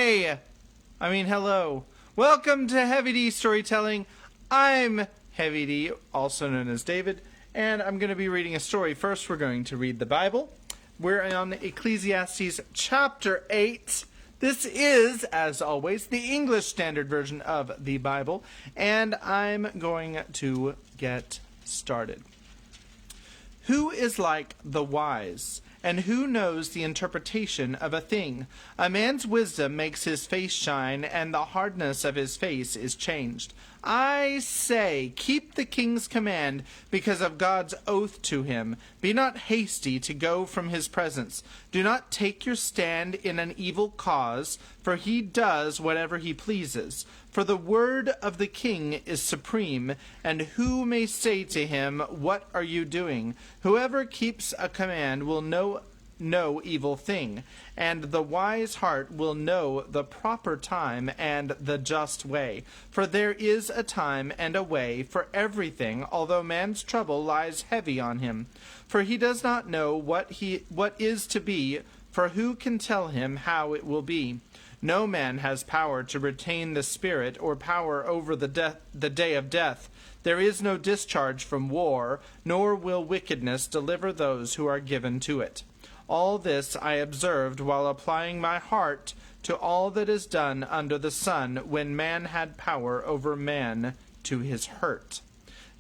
Hello. Welcome to Heavy D Storytelling. I'm Heavy D, also known as David, and I'm going to be reading a story. First, we're going to read the Bible. We're on Ecclesiastes chapter 8. This is, as always, the English Standard Version of the Bible, and I'm going to get started. Who is like the wise? And who knows the interpretation of a thing? A man's wisdom makes his face shine, and the hardness of his face is changed. I say, keep the king's command because of God's oath to him. Be not hasty to go from his presence. Do not take your stand in an evil cause, for he does whatever he pleases. For the word of the king is supreme, and who may say to him, what are you doing? Whoever keeps a command will know no evil thing, and the wise heart will know the proper time and the just way. For there is a time and a way for everything, although man's trouble lies heavy on him. For he does not know what is to be, for who can tell him how it will be? No man has power to retain the spirit or power over the day of death. There is no discharge from war, nor will wickedness deliver those who are given to it. All this I observed while applying my heart to all that is done under the sun, when man had power over man to his hurt.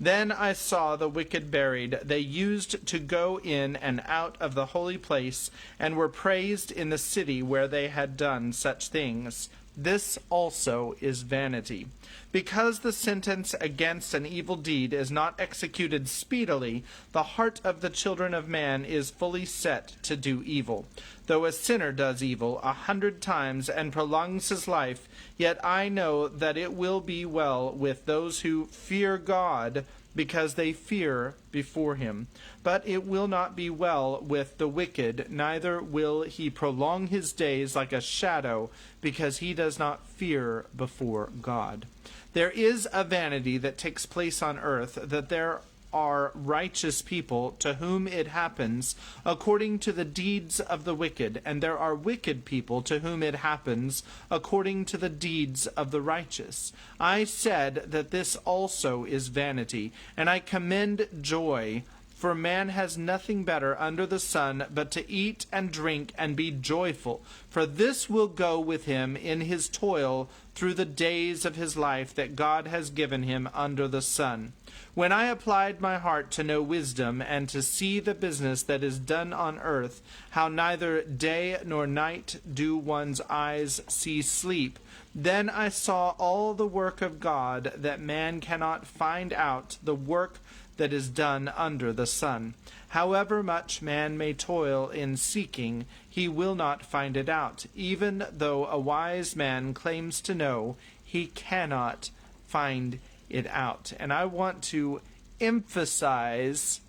Then I saw the wicked buried. They used to go in and out of the holy place, and were praised in the city where they had done such things. This also is vanity. Because the sentence against an evil deed is not executed speedily, the heart of the children of man is fully set to do evil. Though a sinner does evil 100 times and prolongs his life, yet I know that it will be well with those who fear God, because they fear before him. But it will not be well with the wicked, neither will he prolong his days like a shadow, because he does not fear before God. There is a vanity that takes place on earth, that there are righteous people to whom it happens according to the deeds of the wicked, and there are wicked people to whom it happens according to the deeds of the righteous. I said that this also is vanity, and I commend joy. For man has nothing better under the sun but to eat and drink and be joyful, for this will go with him in his toil through the days of his life that God has given him under the sun. When I applied my heart to know wisdom and to see the business that is done on earth, how neither day nor night do one's eyes see sleep, then I saw all the work of God, that man cannot find out the work that is done under the sun. However much man may toil in seeking, he will not find it out. Even though a wise man claims to know, he cannot find it out. And I want to emphasize,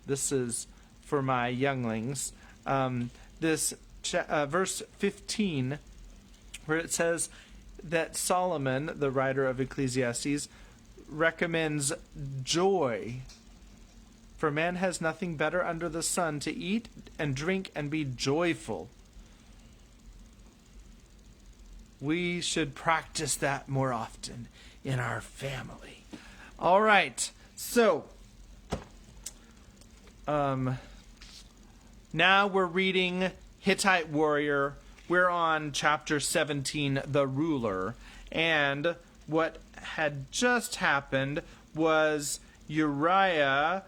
this is for my younglings, this verse 15, where it says that Solomon, the writer of Ecclesiastes, recommends joy. For man has nothing better under the sun to eat and drink and be joyful. We should practice that more often in our family. All right, so now we're reading Hittite Warrior. We're on chapter 17, The Ruler, and what had just happened was Uriah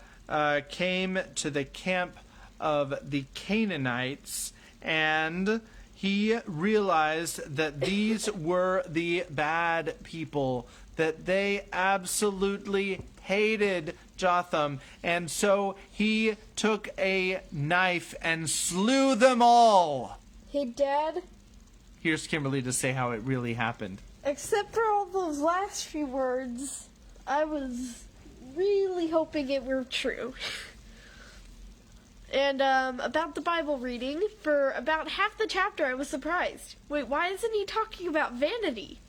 came to the camp of the Canaanites, and he realized that these were the bad people, that they absolutely hated Jotham, and so he took a knife and slew them all. Hey, Dad? Here's Kimberly to say how it really happened. Except for all those last few words, I was really hoping it were true. And about the Bible reading, for about half the chapter I was surprised. Wait, why isn't he talking about vanity?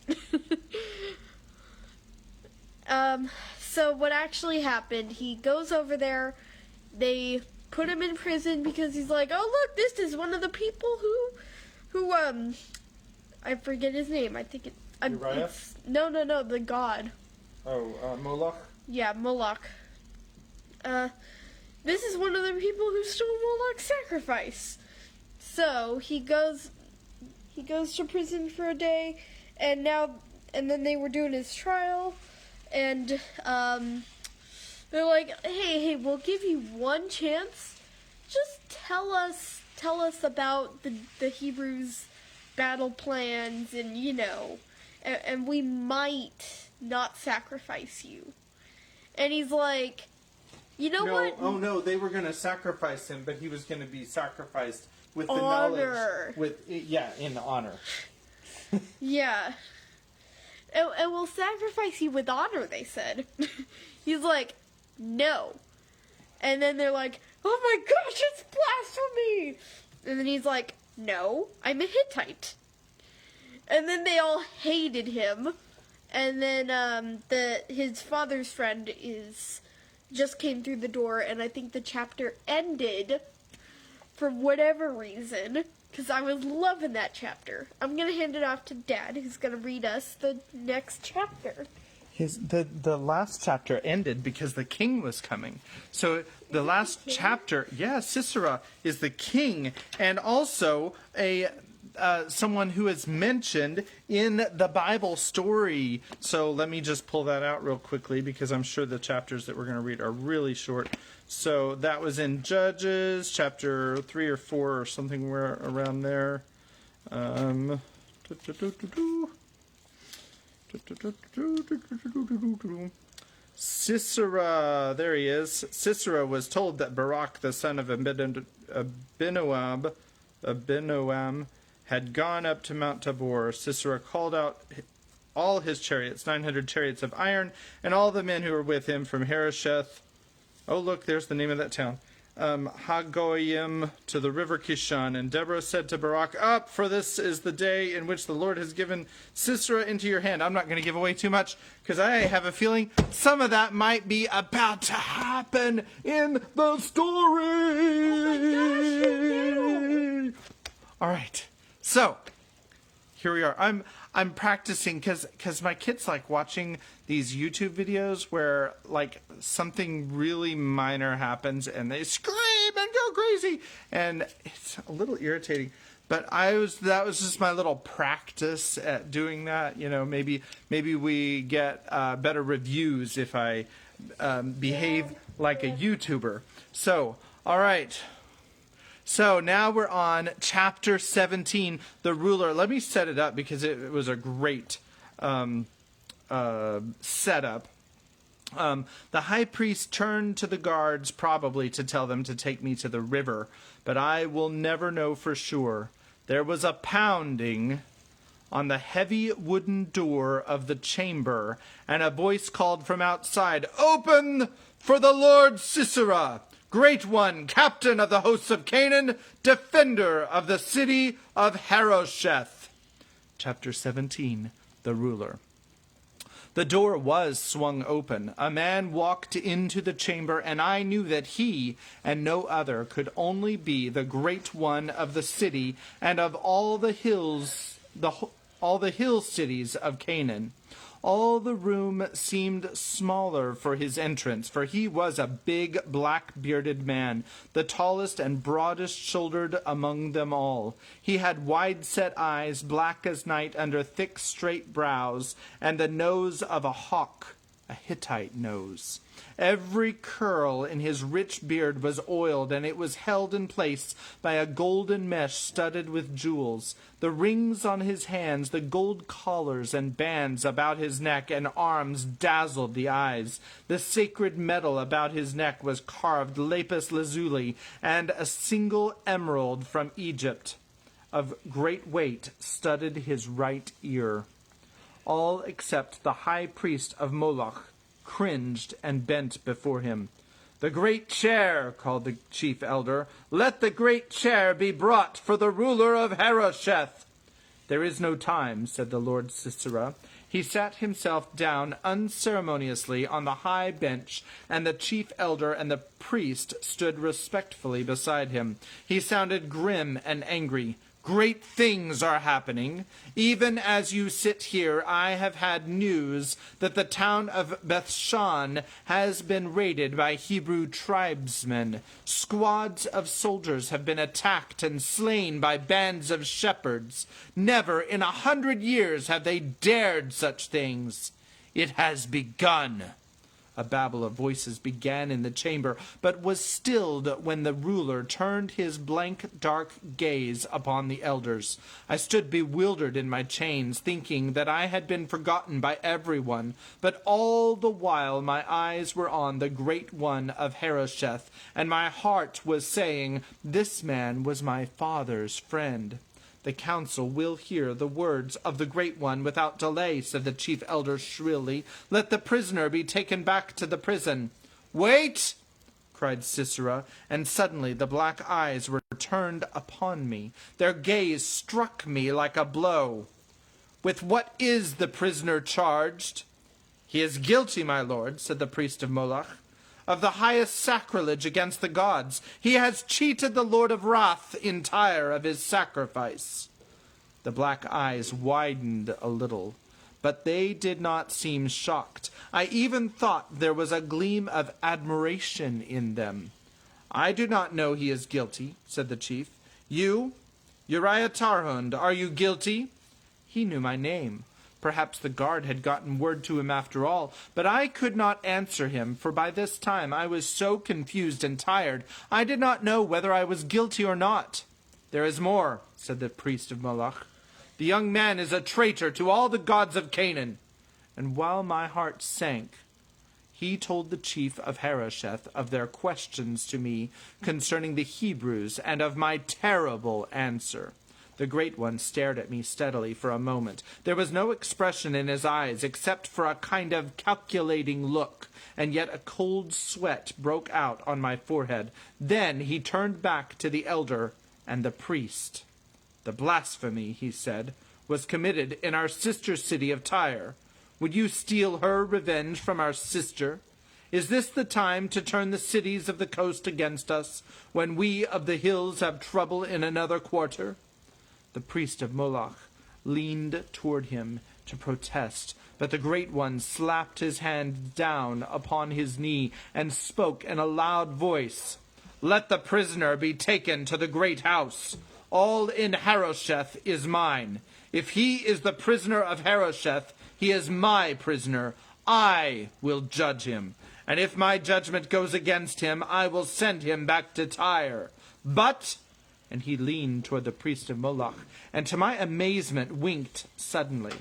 So what actually happened, he goes over there, they put him in prison because he's like, oh look, this is one of the people who I forget his name. I think Uriah? No, the god. Oh, Moloch? Yeah, Moloch. This is one of the people who stole Moloch's sacrifice. So he goes to prison for a day, and then they were doing his trial, and they're like, hey, we'll give you one chance. Just tell us about the Hebrews' battle plans, and and we might not sacrifice you. And he's like, what? Oh no, they were going to sacrifice him, but he was going to be sacrificed with the honor. knowledge. In honor. Yeah. And we'll sacrifice you with honor, they said. He's like, no. And then they're like, oh my gosh, it's blasphemy! And then he's like, no, I'm a Hittite. And then they all hated him. And then his father's friend just came through the door, and I think the chapter ended for whatever reason, because I was loving that chapter. I'm going to hand it off to Dad, who's going to read us the next chapter. The last chapter ended because the king was coming. So the last chapter, Sisera is the king, and also someone who is mentioned in the Bible story. So let me just pull that out real quickly, because I'm sure the chapters that we're going to read are really short. So that was in Judges chapter 3 or 4 or something around there. Sisera, there he is. Sisera was told that Barak, the son of Abinoam, had gone up to Mount Tabor. Sisera called out all his chariots, 900 chariots of iron, and all the men who were with him from Harosheth. Oh, look, there's the name of that town. Hagoyim to the river Kishon. And Deborah said to Barak, up, for this is the day in which the Lord has given Sisera into your hand. I'm not going to give away too much, because I have a feeling some of that might be about to happen in the story. Oh my gosh, all right. So, here we are. I'm practicing because my kids like watching these YouTube videos where like something really minor happens and they scream and go crazy, and it's a little irritating. But that was just my little practice at doing that. Maybe we get better reviews if I behave like a YouTuber. So, all right. So now we're on chapter 17, the ruler. Let me set it up because it was a great setup. The high priest turned to the guards probably to tell them to take me to the river, but I will never know for sure. There was a pounding on the heavy wooden door of the chamber, and a voice called from outside, "Open for the Lord Sisera, Great One, captain of the hosts of Canaan, defender of the city of Harosheth." Chapter 17, the ruler. The door was swung open. A man walked into the chamber, and I knew that he and no other could only be the Great One of the city and of all the hill cities of Canaan. All the room seemed smaller for his entrance, for he was a big, black-bearded man, the tallest and broadest-shouldered among them all. He had wide-set eyes, black as night under thick, straight brows, and the nose of a hawk, a Hittite nose. Every curl in his rich beard was oiled, and it was held in place by a golden mesh studded with jewels. The rings on his hands, the gold collars and bands about his neck and arms dazzled the eyes. The sacred metal about his neck was carved lapis lazuli, and a single emerald from Egypt of great weight studded his right ear. All except the high priest of Moloch cringed and bent before him. "The great chair," called the chief elder. "Let the great chair be brought for the ruler of Harosheth." "There is no time," said the Lord Sisera. He sat himself down unceremoniously on the high bench, and the chief elder and the priest stood respectfully beside him. He sounded grim and angry. Great things are happening. Even as you sit here, I have had news that the town of Bethshan has been raided by Hebrew tribesmen. Squads of soldiers have been attacked and slain by bands of shepherds. Never in 100 years have they dared such things. It has begun. A babble of voices began in the chamber, but was stilled when the ruler turned his blank, dark gaze upon the elders. I stood bewildered in my chains, thinking that I had been forgotten by everyone, but all the while my eyes were on the Great One of Harosheth, and my heart was saying, "This man was my father's friend." "The council will hear the words of the Great One without delay," said the chief elder shrilly. "Let the prisoner be taken back to the prison." "Wait!" cried Sisera, and suddenly the black eyes were turned upon me. Their gaze struck me like a blow. "With what is the prisoner charged?" "He is guilty, my lord," said the priest of Moloch, "of the highest sacrilege against the gods. He has cheated the Lord of Wrath in Tyre of his sacrifice." The black eyes widened a little, but they did not seem shocked. I even thought there was a gleam of admiration in them. "I do not know he is guilty," said the chief. "You, Uriah Tarhund, are you guilty?" He knew my name. Perhaps the guard had gotten word to him after all, but I could not answer him, for by this time I was so confused and tired, I did not know whether I was guilty or not. "There is more," said the priest of Moloch. "The young man is a traitor to all the gods of Canaan." And while my heart sank, he told the chief of Harosheth of their questions to me concerning the Hebrews and of my terrible answer. The Great One stared at me steadily for a moment. There was no expression in his eyes except for a kind of calculating look, and yet a cold sweat broke out on my forehead. Then he turned back to the elder and the priest. "The blasphemy," he said, "was committed in our sister city of Tyre. Would you steal her revenge from our sister? Is this the time to turn the cities of the coast against us, when we of the hills have trouble in another quarter?" The priest of Moloch leaned toward him to protest, but the Great One slapped his hand down upon his knee and spoke in a loud voice. "Let the prisoner be taken to the great house. All in Harosheth is mine. If he is the prisoner of Harosheth, he is my prisoner. I will judge him. And if my judgment goes against him, I will send him back to Tyre. But..." And he leaned toward the priest of Moloch, and to my amazement winked suddenly.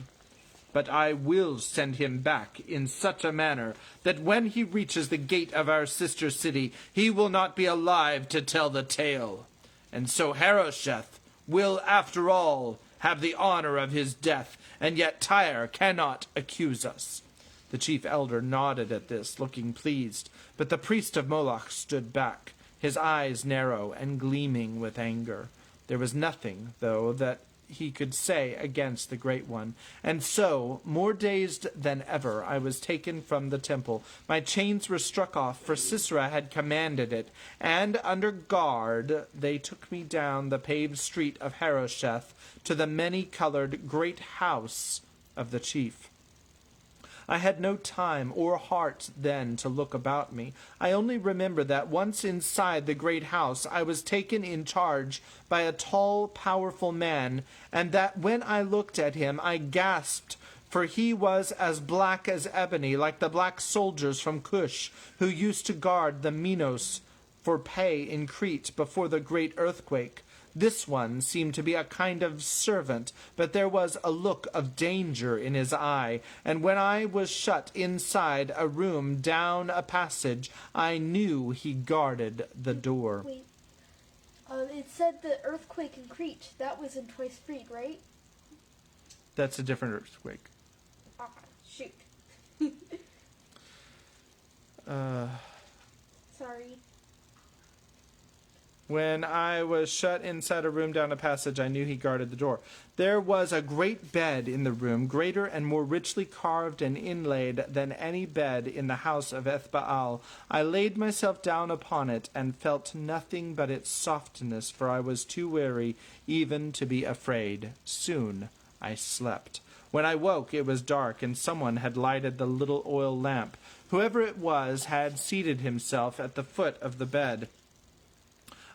"But I will send him back in such a manner that when he reaches the gate of our sister city, he will not be alive to tell the tale. And so Harosheth will, after all, have the honor of his death, and yet Tyre cannot accuse us." The chief elder nodded at this, looking pleased, but the priest of Moloch stood back, his eyes narrow and gleaming with anger. There was nothing, though, that he could say against the Great One. And so, more dazed than ever, I was taken from the temple. My chains were struck off, for Sisera had commanded it, and under guard they took me down the paved street of Harosheth to the many-colored great house of the chief. I had no time or heart then to look about me. I only remember that once inside the great house I was taken in charge by a tall, powerful man, and that when I looked at him I gasped, for he was as black as ebony, like the black soldiers from Cush, who used to guard the Minos for pay in Crete before the great earthquake. This one seemed to be a kind of servant, but there was a look of danger in his eye, and when I was shut inside a room down a passage, I knew he guarded the door. Wait. It said the earthquake in Crete. That was in Twice Freed, right? That's a different earthquake. Ah, shoot. Sorry. When I was shut inside a room down a passage, I knew he guarded the door. There was a great bed in the room, greater and more richly carved and inlaid than any bed in the house of Ethbaal. I laid myself down upon it, and felt nothing but its softness, for I was too weary even to be afraid. Soon I slept. When I woke, it was dark, and someone had lighted the little oil lamp. Whoever it was had seated himself at the foot of the bed.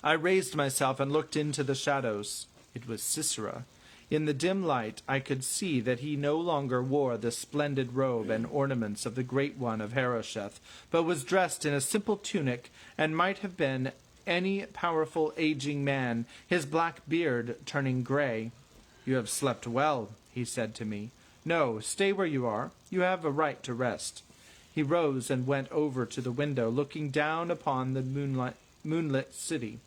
I raised myself and looked into the shadows. It was Sisera. In the dim light I could see that he no longer wore the splendid robe and ornaments of the Great One of Harosheth, but was dressed in a simple tunic, and might have been any powerful aging man, his black beard turning gray. "You have slept well," he said to me. "No, stay where you are. You have a right to rest." He rose and went over to the window, looking down upon the moonlit city.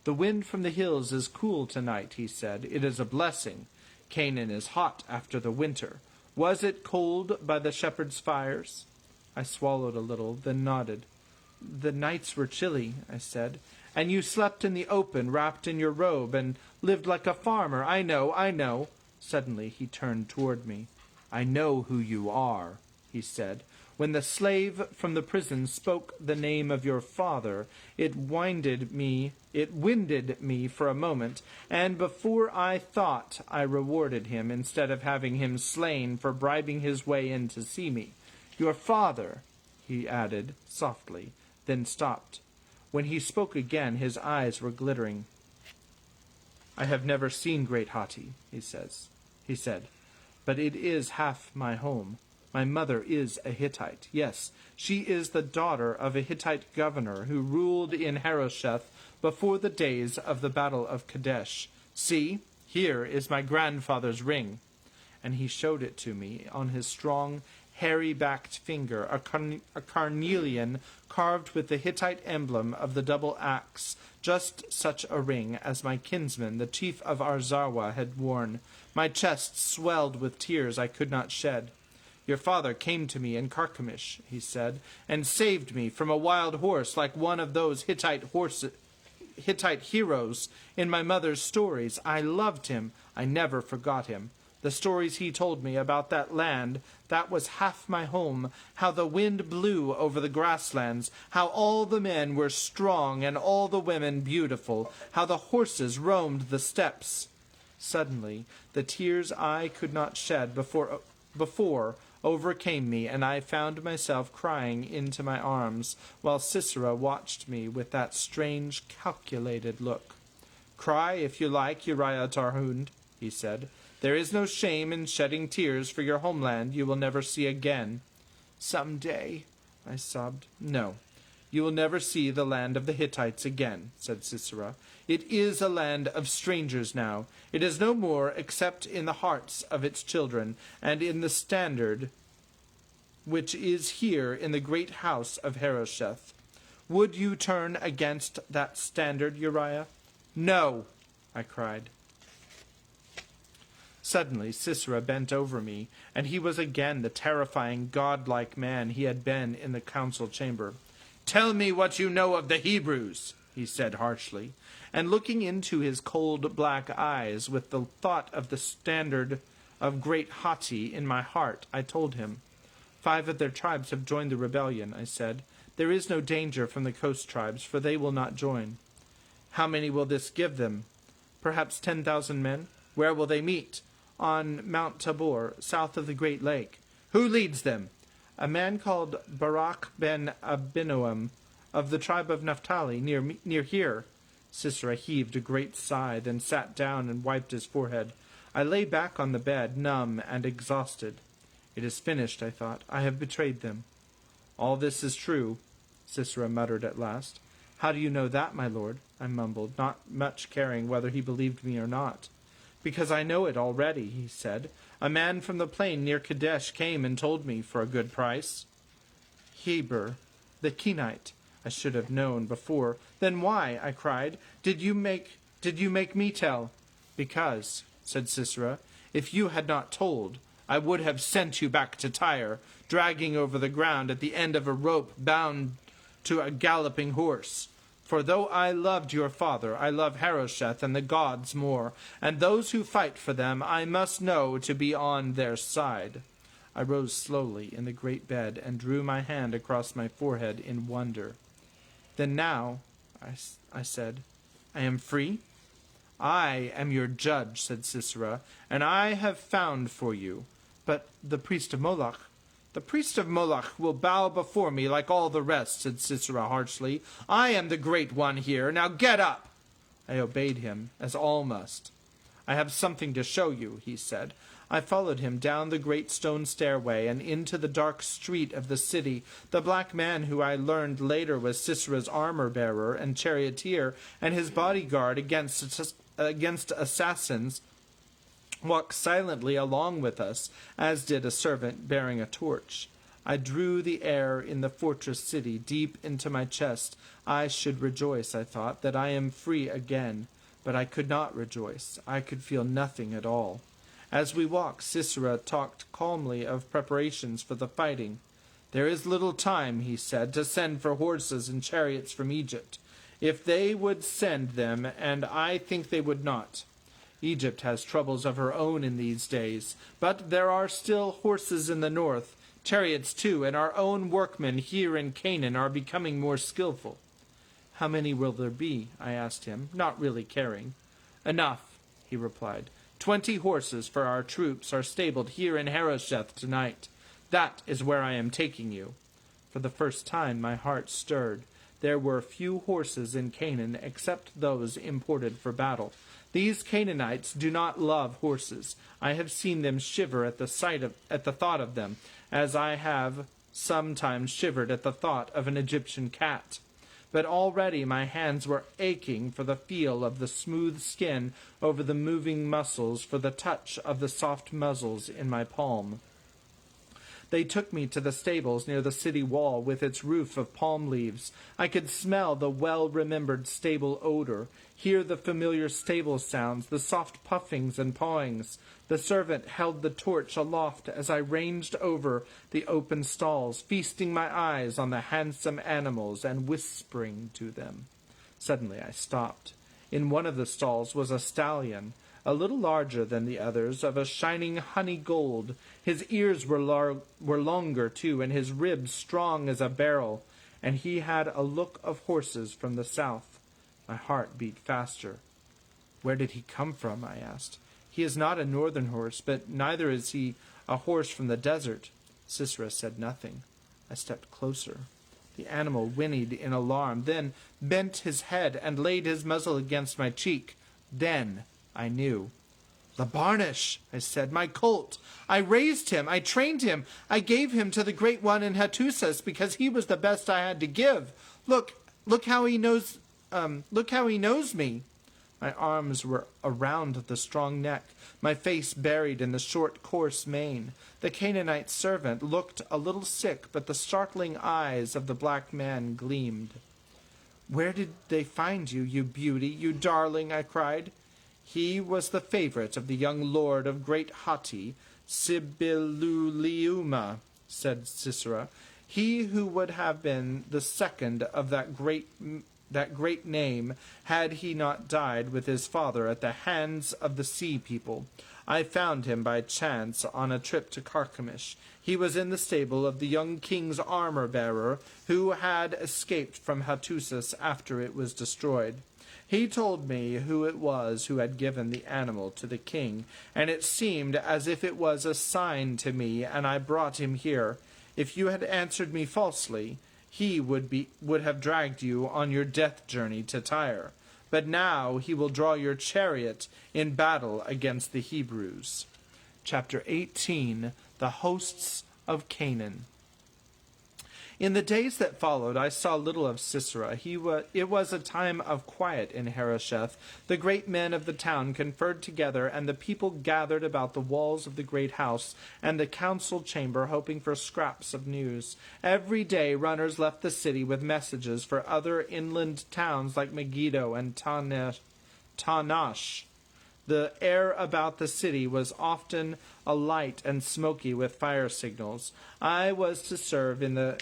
"The wind from the hills is cool tonight," he said. "It is a blessing. Canaan is hot after the winter. Was it cold by the shepherd's fires?" I swallowed a little, then nodded. "The nights were chilly," I said. "And you slept in the open, wrapped in your robe, and lived like a farmer. I know. Suddenly he turned toward me. "I know who you are," he said. "When the slave from the prison spoke the name of your father, it winded me for a moment, and before I thought I rewarded him, instead of having him slain for bribing his way in to see me. Your father," he added softly, then stopped. When he spoke again, his eyes were glittering. "I have never seen Great Hatti," he said, "but it is half my home. My mother is a Hittite. Yes, she is the daughter of a Hittite governor who ruled in Harosheth before the days of the battle of Kadesh. See, here is my grandfather's ring." And he showed it to me on his strong, hairy-backed finger, a carnelian carved with the Hittite emblem of the double axe, just such a ring as my kinsman, the chief of Arzarwa, had worn. My chest swelled with tears I could not shed. "Your father came to me in Carchemish," he said, "and saved me from a wild horse like one of those Hittite heroes in my mother's stories. I loved him. I never forgot him. The stories he told me about that land, that was half my home, how the wind blew over the grasslands, how all the men were strong and all the women beautiful, how the horses roamed the steppes." Suddenly, the tears I could not shed before overcame me, and I found myself crying into my arms, while Sisera watched me with that strange, calculated look. "Cry if you like, Uriah Tarhund," he said. "There is no shame in shedding tears for your homeland you will never see again." "Some day," I sobbed. "No, you will never see the land of the Hittites again," said Sisera. "It is a land of strangers now. It is no more except in the hearts of its children, and in the standard which is here in the great house of Harosheth. Would you turn against that standard, Uriah?" "No," I cried. Suddenly Sisera bent over me, and he was again the terrifying, godlike man he had been in the council chamber. "Tell me what you know of the Hebrews," he said harshly, and looking into his cold black eyes with the thought of the standard of Great Hatti in my heart, I told him. 5 of their tribes have joined the rebellion," I said. "There is no danger from the coast tribes, for they will not join." "How many will this give them?" "Perhaps 10,000 men." "Where will they meet?" "On Mount Tabor, south of the Great Lake." "Who leads them?" "A man called Barak ben Abinoam, of the tribe of Naphtali, near here." Sisera heaved a great sigh, then sat down and wiped his forehead. I lay back on the bed, numb and exhausted. "It is finished," I thought. "I have betrayed them." "All this is true," Sisera muttered at last. "How do you know that, my lord?" I mumbled, not much caring whether he believed me or not. "Because I know it already," he said. "A man from the plain near Kadesh came and told me for a good price." "Heber, the Kenite. I should have known before." "Then why," I cried, did you make me tell?" "Because," said Sisera, "if you had not told, I would have sent you back to Tyre, dragging over the ground at the end of a rope bound to a galloping horse. For though I loved your father, I love Harosheth and the gods more, and those who fight for them I must know to be on their side. I rose slowly in the great bed and drew my hand across my forehead in wonder. Then now, I said, I am free? I am your judge, said Sisera, and I have found for you. But the priest of Moloch, the priest of Moloch will bow before me like all the rest, said Sisera harshly. I am the great one here. Now get up. I obeyed him, as all must. I have something to show you, he said. I followed him down the great stone stairway and into the dark street of the city. The black man who I learned later was Sisera's armor-bearer and charioteer, and his bodyguard against assassins, walked silently along with us, as did a servant bearing a torch. I drew the air in the fortress city deep into my chest. I should rejoice, I thought, that I am free again. But I could not rejoice. I could feel nothing at all. As we walked, Sisera talked calmly of preparations for the fighting. There is little time, he said, to send for horses and chariots from Egypt. If they would send them, and I think they would not. Egypt has troubles of her own in these days, but there are still horses in the north, chariots too, and our own workmen here in Canaan are becoming more skillful. How many will there be? I asked him, not really caring. Enough, he replied. 20 horses for our troops are stabled here in Harosheth tonight. That is where I am taking you. For the first time my heart stirred. There were few horses in Canaan except those imported for battle. These Canaanites do not love horses. I have seen them shiver at the thought of them, as I have sometimes shivered at the thought of an Egyptian cat. But already my hands were aching for the feel of the smooth skin over the moving muscles, for the touch of the soft muzzles in my palm. They took me to the stables near the city wall with its roof of palm leaves. I could smell the well-remembered stable odor, hear the familiar stable sounds, the soft puffings and pawings. The servant held the torch aloft as I ranged over the open stalls, feasting my eyes on the handsome animals and whispering to them. Suddenly I stopped. In one of the stalls was a stallion, a little larger than the others, of a shining honey gold. His ears were longer, too, and his ribs strong as a barrel, and he had a look of horses from the south. My heart beat faster. Where did he come from? I asked. He is not a northern horse, but neither is he a horse from the desert. Sisera said nothing. I stepped closer. The animal whinnied in alarm, then bent his head and laid his muzzle against my cheek. Then I knew. The Barnish, I said, my colt. I raised him. I trained him. I gave him to the great one in Hattusas because he was the best I had to give. Look how he knows. Look how he knows me. My arms were around the strong neck, my face buried in the short, coarse mane. The Canaanite servant looked a little sick, but the startling eyes of the black man gleamed. Where did they find you, you beauty, you darling? I cried. He was the favorite of the young lord of great Hatti, Sibiluliuma, said Sisera, he who would have been the second of that great name had he not died with his father at the hands of the sea people. I found him by chance on a trip to Carchemish. He was in the stable of the young king's armor-bearer, who had escaped from Hattusas after it was destroyed. He told me who it was who had given the animal to the king, and it seemed as if it was a sign to me, and I brought him here. If you had answered me falsely, he would have dragged you on your death journey to Tyre. But now he will draw your chariot in battle against the Hebrews. Chapter 18, The Hosts of Canaan. In the days that followed, I saw little of Sisera. It was a time of quiet in Harosheth. The great men of the town conferred together, and the people gathered about the walls of the great house and the council chamber, hoping for scraps of news. Every day runners left the city with messages for other inland towns like Megiddo and Tanash. The air about the city was often alight and smoky with fire signals. I was to serve in the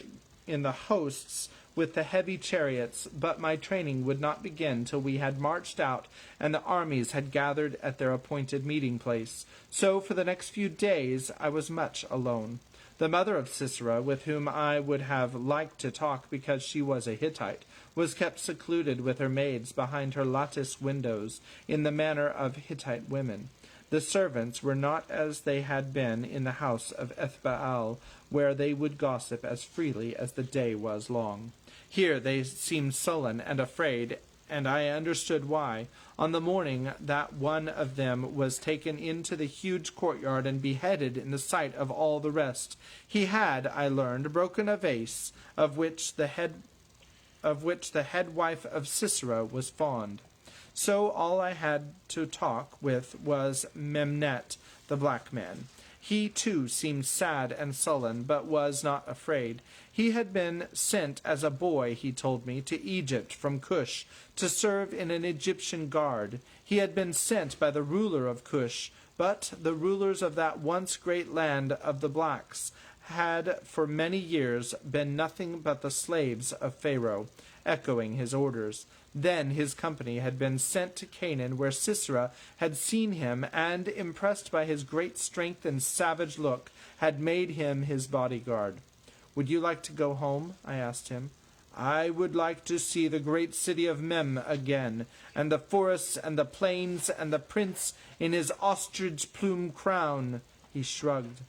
hosts with the heavy chariots, but my training would not begin till we had marched out and the armies had gathered at their appointed meeting place. So for the next few days I was much alone. The mother of Sisera, with whom I would have liked to talk because she was a Hittite, was kept secluded with her maids behind her latticed windows in the manner of Hittite women. The servants were not as they had been in the house of Ethbaal, where they would gossip as freely as the day was long. Here they seemed sullen and afraid, and I understood why. On the morning that one of them was taken into the huge courtyard and beheaded in the sight of all the rest, he had, I learned, broken a vase of which the head wife of Sisera was fond. So all I had to talk with was Memnet, the black man. He, too, seemed sad and sullen, but was not afraid. He had been sent as a boy, he told me, to Egypt from Cush, to serve in an Egyptian guard. He had been sent by the ruler of Cush, but the rulers of that once great land of the blacks had for many years been nothing but the slaves of Pharaoh, echoing his orders. Then his company had been sent to Canaan, where Sisera had seen him, and, impressed by his great strength and savage look, had made him his bodyguard. "Would you like to go home?" I asked him. "I would like to see the great city of Mem again, and the forests and the plains, and the prince in his ostrich-plume crown," he shrugged.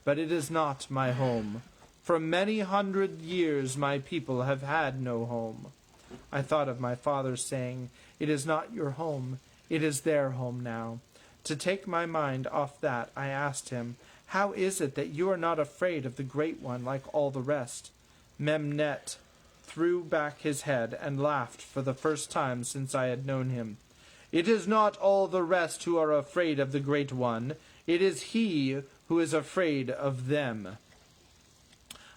"But it is not my home. For many 100 years my people have had no home." I thought of my father saying, "It is not your home, it is their home now." To take my mind off that, I asked him, "How is it that you are not afraid of the Great One like all the rest?" Memnet threw back his head and laughed for the first time since I had known him. "It is not all the rest who are afraid of the Great One. It is he who is afraid of them."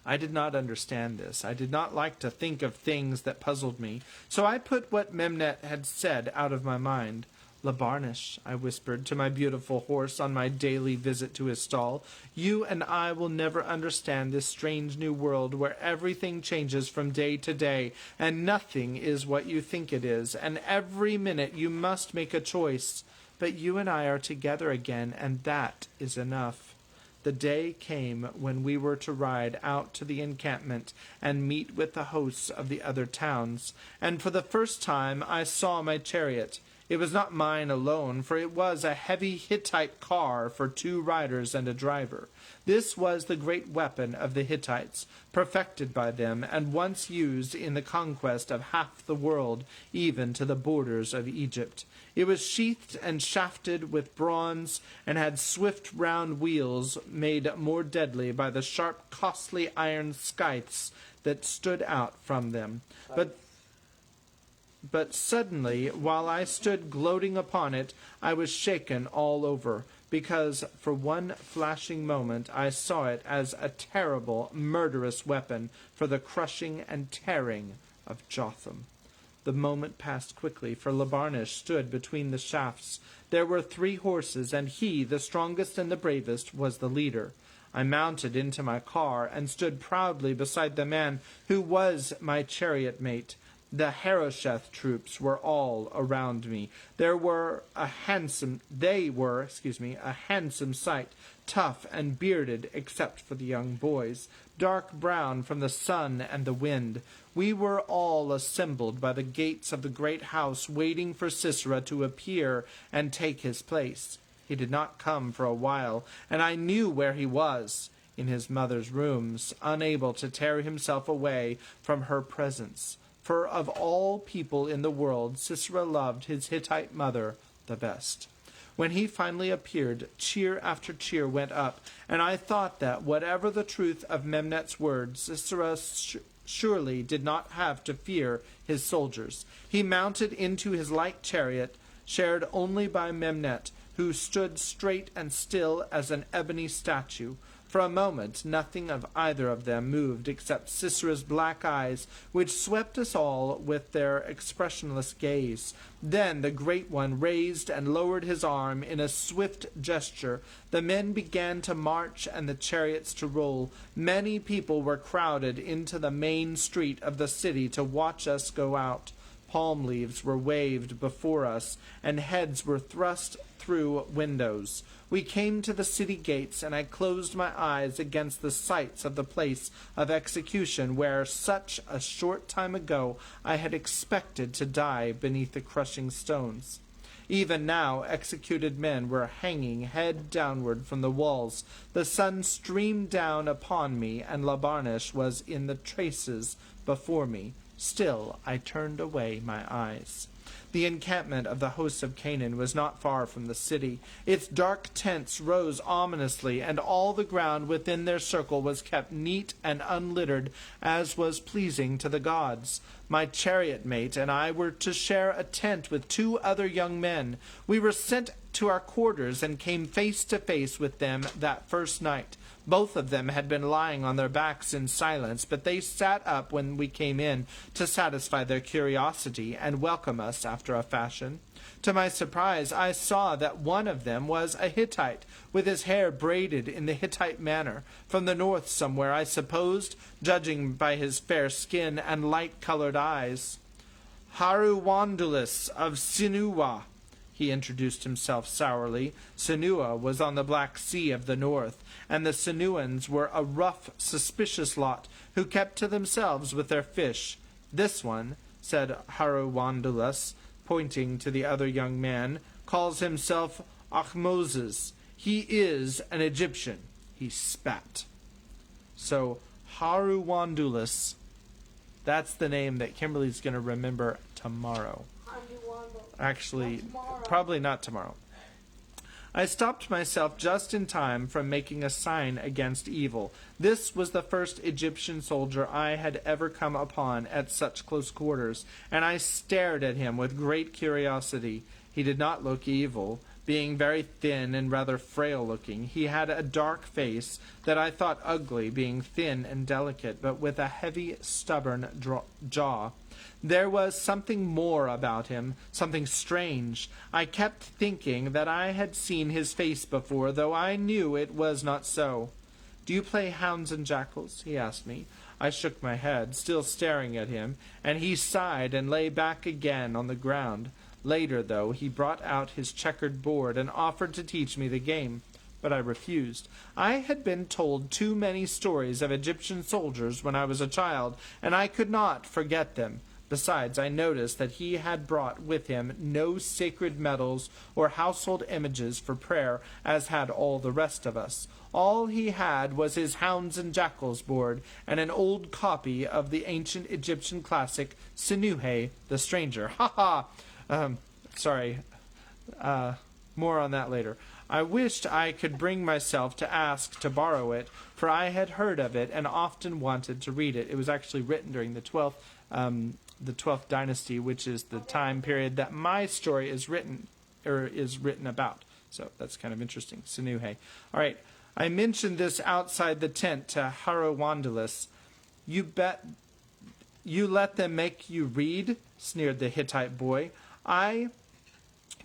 I did not understand this. I did not like to think of things that puzzled me, so I put what Memnet had said out of my mind. "Barnish," I whispered to my beautiful horse on my daily visit to his stall, "you and I will never understand this strange new world where everything changes from day to day, and nothing is what you think it is, and every minute you must make a choice. But you and I are together again, and that is enough." The day came when we were to ride out to the encampment and meet with the hosts of the other towns, and for the first time I saw my chariot. It was not mine alone, for it was a heavy Hittite car for 2 riders and a driver. This was the great weapon of the Hittites, perfected by them, and once used in the conquest of half the world, even to the borders of Egypt. It was sheathed and shafted with bronze, and had swift round wheels made more deadly by the sharp, costly iron scythes that stood out from them. But suddenly, while I stood gloating upon it, I was shaken all over, because for one flashing moment I saw it as a terrible, murderous weapon for the crushing and tearing of Jotham. The moment passed quickly, for Barnish stood between the shafts. There were 3 horses, and he, the strongest and the bravest, was the leader. I mounted into my car and stood proudly beside the man who was my chariot mate. The Harosheth troops were all around me. They were a handsome sight, tough and bearded except for the young boys, dark brown from the sun and the wind. We were all assembled by the gates of the great house, waiting for Sisera to appear and take his place. He did not come for a while, and I knew where he was, in his mother's rooms, unable to tear himself away from her presence. For of all people in the world, Sisera loved his Hittite mother the best. When he finally appeared, cheer after cheer went up, and I thought that, whatever the truth of Memnet's words, Sisera surely did not have to fear his soldiers. He mounted into his light chariot, shared only by Memnet, who stood straight and still as an ebony statue. For a moment, nothing of either of them moved except Sisera's black eyes, which swept us all with their expressionless gaze. Then the Great One raised and lowered his arm in a swift gesture. The men began to march and the chariots to roll. Many people were crowded into the main street of the city to watch us go out. Palm leaves were waved before us, and heads were thrust through windows. We came to the city gates, and I closed my eyes against the sights of the place of execution, where such a short time ago I had expected to die beneath the crushing stones. Even now, executed men were hanging head downward from the walls. The sun streamed down upon me, and Barnish was in the traces before me. Still, I turned away my eyes. The encampment of the hosts of Canaan was not far from the city. Its dark tents rose ominously, and all the ground within their circle was kept neat and unlittered, as was pleasing to the gods. My chariot mate and I were to share a tent with 2 other young men. We were sent to our quarters and came face to face with them that first night. Both of them had been lying on their backs in silence, but they sat up when we came in to satisfy their curiosity and welcome us after a fashion. To my surprise, I saw that one of them was a Hittite, with his hair braided in the Hittite manner, from the north somewhere, I supposed, judging by his fair skin and light-colored eyes. Haruwandulus of Sinuwa, he introduced himself sourly. Sinuwa was on the Black Sea of the north, and the Sinuans were a rough, suspicious lot, who kept to themselves with their fish. This one, said Haruwandulus, pointing to the other young man, calls himself Ahmoses. He is an Egyptian. He spat. So, Haruwandulus, that's the name that Kimberly's going to remember tomorrow. Actually, probably not tomorrow. I stopped myself just in time from making a sign against evil. This was the first Egyptian soldier I had ever come upon at such close quarters, and I stared at him with great curiosity. He did not look evil, being very thin and rather frail-looking. He had a dark face that I thought ugly, being thin and delicate, but with a heavy, stubborn jaw. There was something more about him, something strange. I kept thinking that I had seen his face before, though I knew it was not so. "Do you play hounds and jackals?" he asked me. I shook my head, still staring at him, and he sighed and lay back again on the ground. Later, though, he brought out his checkered board and offered to teach me the game, but I refused. I had been told too many stories of Egyptian soldiers when I was a child, and I could not forget them. Besides, I noticed that he had brought with him no sacred medals or household images for prayer, as had all the rest of us. All he had was his Hounds and Jackals board and an old copy of the ancient Egyptian classic Sinuhe, the Stranger. Ha ha! More on that later. I wished I could bring myself to ask to borrow it, for I had heard of it and often wanted to read it. It was actually written during the 12th dynasty, which is the time period that my story is written about. So that's kind of interesting. Sinuhe. All right. I mentioned this outside the tent to Haruwandulus. "You bet you let them make you read?" sneered the Hittite boy. "I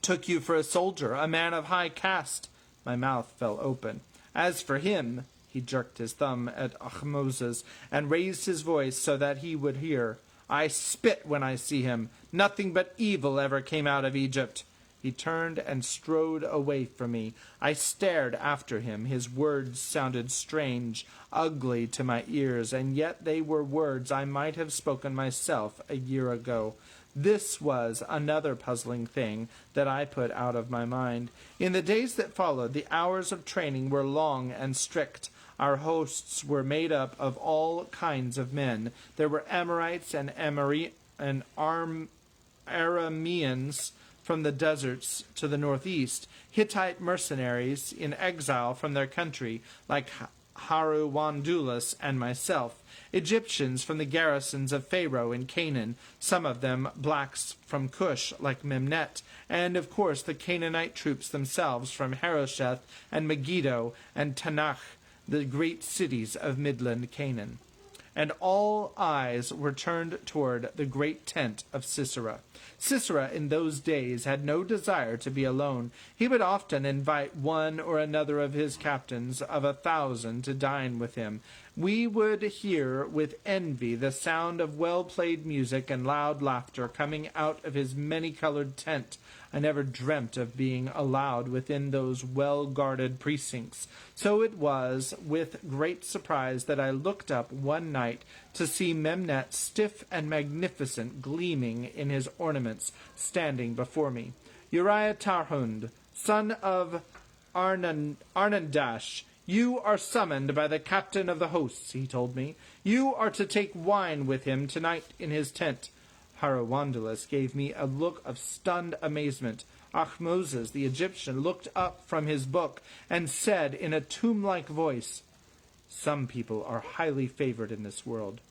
took you for a soldier, a man of high caste." My mouth fell open. "As for him," he jerked his thumb at Ahmoses and raised his voice so that he would hear, "I spit when I see him. Nothing but evil ever came out of Egypt." He turned and strode away from me. I stared after him. His words sounded strange, ugly to my ears, and yet they were words I might have spoken myself a year ago. This was another puzzling thing that I put out of my mind. In the days that followed, the hours of training were long and strict. Our hosts were made up of all kinds of men. There were Amorites and Arameans from the deserts to the northeast, Hittite mercenaries in exile from their country, like Haruwandulus and myself, Egyptians from the garrisons of Pharaoh in Canaan, some of them blacks from Cush, like Memnet, and, of course, the Canaanite troops themselves from Harosheth and Megiddo and Tanakh. the great cities of midland Canaan. And all eyes were turned toward the great tent of Sisera. Sisera in those days had no desire to be alone. He would often invite one or another of his captains of 1,000 to dine with him. We would hear with envy the sound of well-played music and loud laughter coming out of his many-colored tent. I never dreamt of being allowed within those well-guarded precincts. So it was with great surprise that I looked up one night to see Memnet, stiff and magnificent, gleaming in his ornaments, standing before me. Uriah Tarhund, son of Arnandash, you are summoned by the captain of the hosts, he told me. You are to take wine with him tonight in his tent. Harawandalus gave me a look of stunned amazement. Ahmoses, the Egyptian, looked up from his book and said in a tomb-like voice, "Some people are highly favored in this world.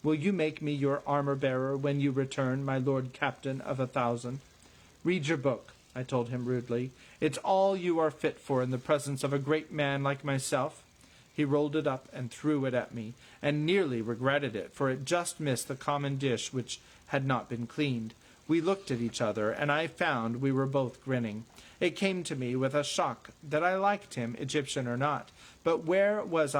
Will you make me your armor-bearer when you return, my lord captain of 1,000? Read your book," I told him rudely. "It's all you are fit for in the presence of a great man like myself." He rolled it up and threw it at me, and nearly regretted it, for it just missed the common dish which had not been cleaned. We looked at each other, and I found we were both grinning. It came to me with a shock that I liked him, Egyptian or not, but where was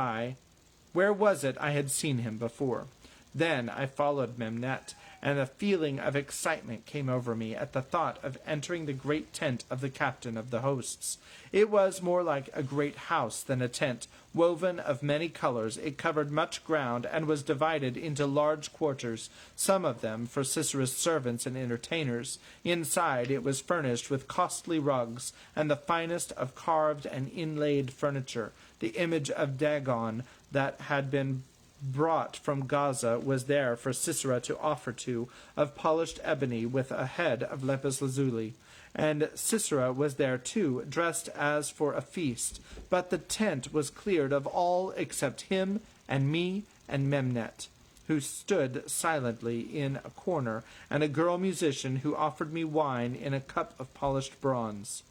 it I had seen him before? Then I followed Memnet, and a feeling of excitement came over me at the thought of entering the great tent of the captain of the hosts. It was more like a great house than a tent. Woven of many colors, it covered much ground and was divided into large quarters, some of them for Sisera's servants and entertainers. Inside it was furnished with costly rugs and the finest of carved and inlaid furniture. The image of Dagon that had been brought from Gaza was there for Sisera to offer to, of polished ebony with a head of lapis lazuli. And Sisera was there too, dressed as for a feast. But the tent was cleared of all except him and me and Memnet, who stood silently in a corner, and a girl musician who offered me wine in a cup of polished bronze.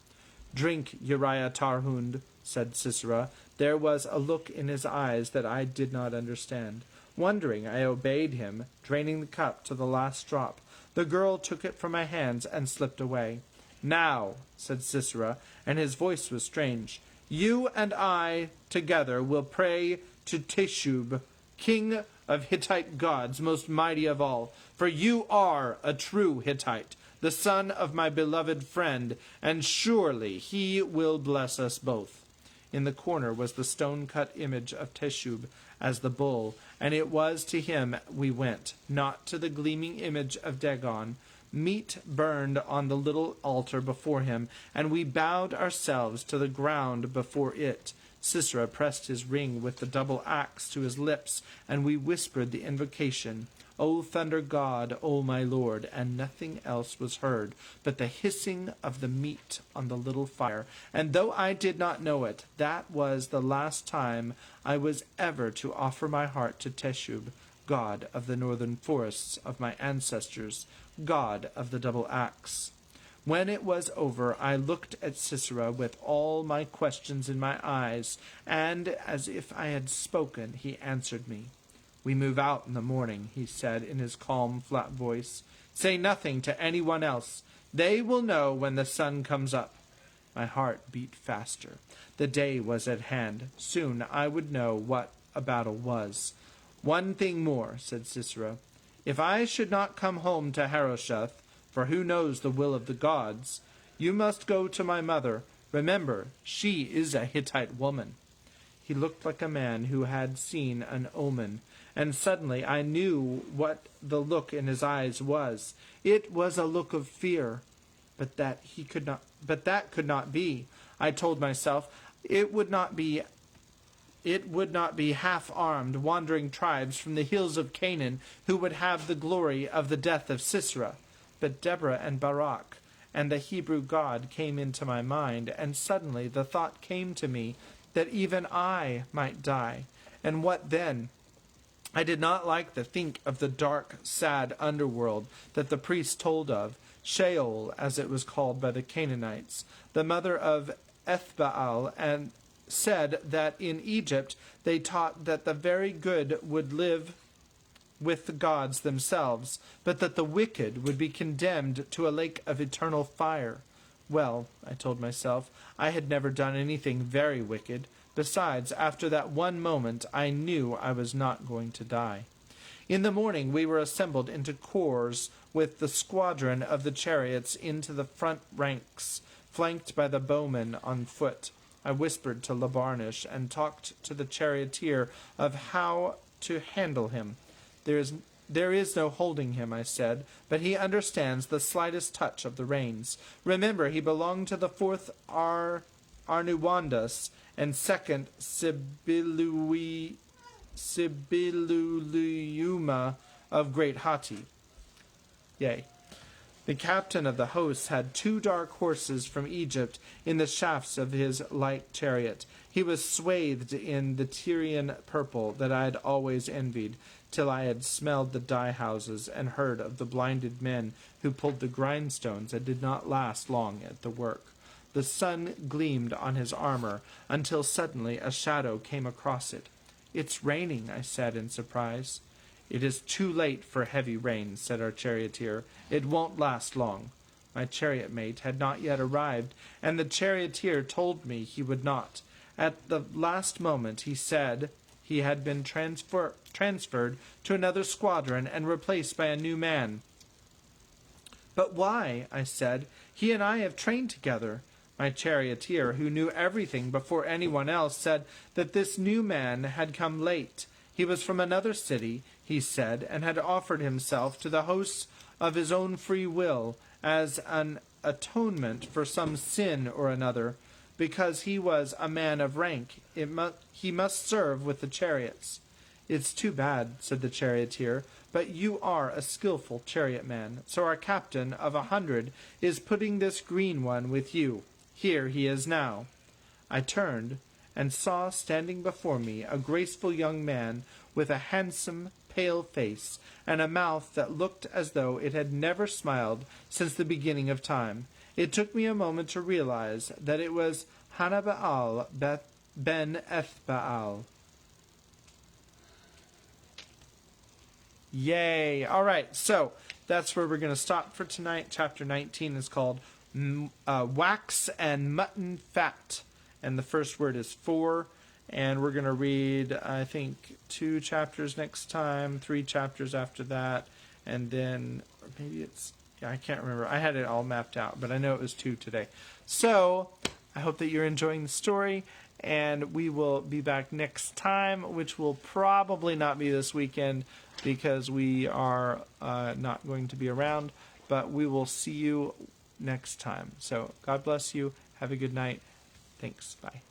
"Drink, Uriah Tarhund," said Sisera. There was a look in his eyes that I did not understand. Wondering, I obeyed him, draining the cup to the last drop. The girl took it from my hands and slipped away. "Now," said Sisera, and his voice was strange, "you and I together will pray to Teshub, king of Hittite gods, most mighty of all, for you are a true Hittite, the son of my beloved friend, and surely he will bless us both." In the corner was the stone-cut image of Teshub as the bull, and it was to him we went, not to the gleaming image of Dagon. Meat burned on the little altar before him, and we bowed ourselves to the ground before it. Sisera pressed his ring with the double axe to his lips, and we whispered the invocation, "O thunder god, O my lord," and nothing else was heard but the hissing of the meat on the little fire. And though I did not know it, that was the last time I was ever to offer my heart to Teshub, god of the northern forests of my ancestors, god of the double axe. When it was over, I looked at Sisera with all my questions in my eyes, and as if I had spoken, he answered me. "We move out in the morning," he said in his calm, flat voice. "Say nothing to anyone else. They will know when the sun comes up." My heart beat faster. The day was at hand. Soon I would know what a battle was. "One thing more," said Sisera. "If I should not come home to Harosheth, for who knows the will of the gods, you must go to my mother. Remember, she is a Hittite woman." He looked like a man who had seen an omen, and suddenly I knew what the look in his eyes was. It was a look of fear, but that could not be. I told myself it would not be half-armed, wandering tribes from the hills of Canaan who would have the glory of the death of Sisera. But Deborah and Barak and the Hebrew God came into my mind, and suddenly the thought came to me that even I might die. And what then? I did not like to think of the dark, sad underworld that the priests told of, Sheol, as it was called by the Canaanites. The mother of Ethbaal and said that in Egypt they taught that the very good would live with the gods themselves, but that the wicked would be condemned to a lake of eternal fire. Well, I told myself, I had never done anything very wicked. Besides, after that one moment, I knew I was not going to die. In the morning we were assembled into corps with the squadron of the chariots into the front ranks, flanked by the bowmen on foot. I whispered to Barnish and talked to the charioteer of how to handle him. There is no holding him, I said, but he understands the slightest touch of the reins. Remember, he belonged to the 4th Arnuwandas and 2nd Sibiluyuma of Great Hatti. Yea. The captain of the hosts had 2 dark horses from Egypt in the shafts of his light chariot. He was swathed in the Tyrian purple that I had always envied, till I had smelled the dye houses and heard of the blinded men who pulled the grindstones and did not last long at the work. The sun gleamed on his armor until suddenly a shadow came across it. "It's raining," I said in surprise. "It is too late for heavy rain," said our charioteer. "It won't last long." My chariot mate had not yet arrived, and the charioteer told me he would not. At the last moment he said he had been transferred to another squadron and replaced by a new man. "But why?" I said. "He and I have trained together." My charioteer, who knew everything before anyone else, said that this new man had come late. He was from another city, he said, and had offered himself to the hosts of his own free will as an atonement for some sin or another. Because he was a man of rank, he must serve with the chariots. "It's too bad," said the charioteer, "but you are a skillful chariotman, so our captain of 100 is putting this green one with you. Here he is now." I turned and saw standing before me a graceful young man with a handsome, pale face and a mouth that looked as though it had never smiled since the beginning of time. It took me a moment to realize that it was Hanabal ben Ethbaal. Yay! All right, so that's where we're going to stop for tonight. Chapter 19 is called Wax and Mutton Fat, and the first word is for, and we're going to read, I think, 2 chapters next time, 3 chapters after that, and then or maybe it's, I can't remember. I had it all mapped out, but I know it was 2 today. So I hope that you're enjoying the story, and we will be back next time, which will probably not be this weekend because we are not going to be around, but we will see you next time. So God bless you. Have a good night. Thanks. Bye.